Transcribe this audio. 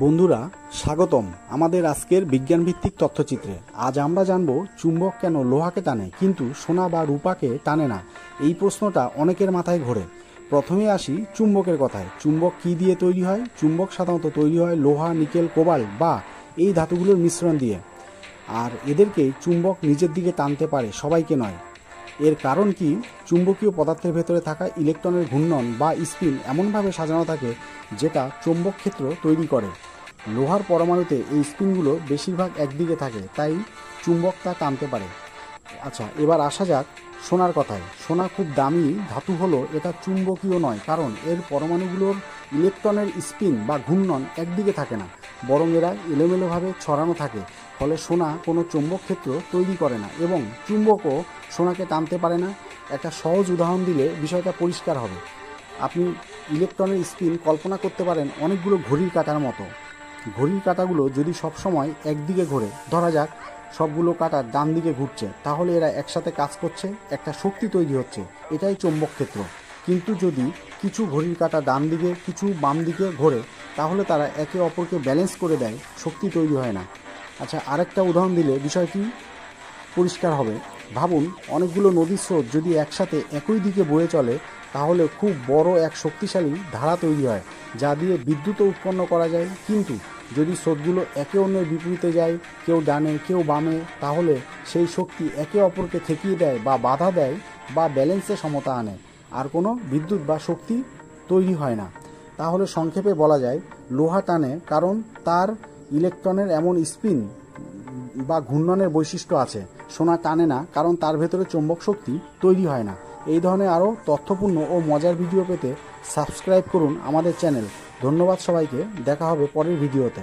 বন্ধুরা স্বাগতম আমাদের আজকের বিজ্ঞানভিত্তিক তথ্যচিত্রে। আজ আমরা জানব চুম্বক কেন লোহাকে টানে কিন্তু সোনা বা রূপাকে টানে না। এই প্রশ্নটা অনেকের মাথায় ঘোরে। প্রথমে আসি চুম্বকের কথায়। চুম্বক কি দিয়ে তৈরি হয়? চুম্বক সাধারণত তৈরি হয় লোহা, নিকেল, কোবাল্ট বা এই ধাতুগুলোর মিশ্রণ দিয়ে। আর এদেরকে চুম্বক নিজের দিকে টানতে পারে, সবাইকে নয়। এর কারণ কি? চুম্বকীয় পদার্থের ভেতরে থাকা ইলেকট্রনের ঘূর্ণন বা স্পিন এমনভাবে সাজানো থাকে যেটা চৌম্বক ক্ষেত্র তৈরি করে। লোহার পরমাণুতে এই স্পিনগুলো বেশিরভাগ একদিকে থাকে, তাই চুম্বক তা টানতে পারে। আচ্ছা, এবার আসা যাক সোনার কথায়। সোনা খুব দামি ধাতু হলো এটা চুম্বকীয় নয়, কারণ এর পরমাণুগুলোর ইলেকট্রনের স্পিন বা ঘূর্ণন একদিকে থাকে না, বরং এরা এলোমেলোভাবে ছড়ানো থাকে। ফলে সোনা কোনো চৌম্বক ক্ষেত্র তৈরি করে না এবং চুম্বকও সোনাকে টানতে পারে না। একটা সহজ উদাহরণ দিলে বিষয়টা পরিষ্কার হবে। আপনি ইলেকট্রনের স্পিন কল্পনা করতে পারেন অনেকগুলো ঘড়ির কাঁটার মতো। ঘড়ির কাঁটাগুলো যদি সবসময় একদিকে ঘোরে, ধরা যাক সবগুলো কাঁটা ডান দিকে ঘুরছে, তাহলে এরা একসাথে কাজ করছে, একটা শক্তি তৈরি হচ্ছে, এটাই চৌম্বক ক্ষেত্র। কিন্তু যদি কিছু ঘড়ির কাঁটা ডান দিকে কিছু বাম দিকে ঘোরে, তাহলে তারা একে অপরকে ব্যালেন্স করে দেয়, শক্তি তৈরি হয় না। আচ্ছা, আরেকটা উদাহরণ দিলে বিষয়টি পরিষ্কার হবে। ভাবুন, অনেকগুলো নদীর স্রোত যদি একসাথে একই দিকে বয়ে চলে, তাহলে খুব বড় এক শক্তিশালী ধারা তৈরি হয়, যা দিয়ে বিদ্যুৎও উৎপন্ন করা যায়। কিন্তু যদি স্রোতগুলো একে অন্যের বিপরীতে যায়, কেউ ডানে কেউ বামে, তাহলে সেই শক্তি একে অপরকে ঠেকিয়ে দেয় বা বাধা দেয় বা ব্যালেন্সে সমতা আনে, আর কোনো বিদ্যুৎ বা শক্তি তৈরি হয় না। তাহলে সংক্ষেপে বলা যায়, লোহা টানে কারণ তার ইলেকট্রনের এমন স্পিন বা ঘূর্ণনের বৈশিষ্ট্য আছে। সোনা টানে না কারণ তার ভেতরে চৌম্বক শক্তি তৈরি হয় না। এই ধরনের আরও তথ্যপূর্ণ ও মজার ভিডিও পেতে সাবস্ক্রাইব করুন আমাদের চ্যানেল। ধন্যবাদ সবাইকে, দেখা হবে পরের ভিডিওতে।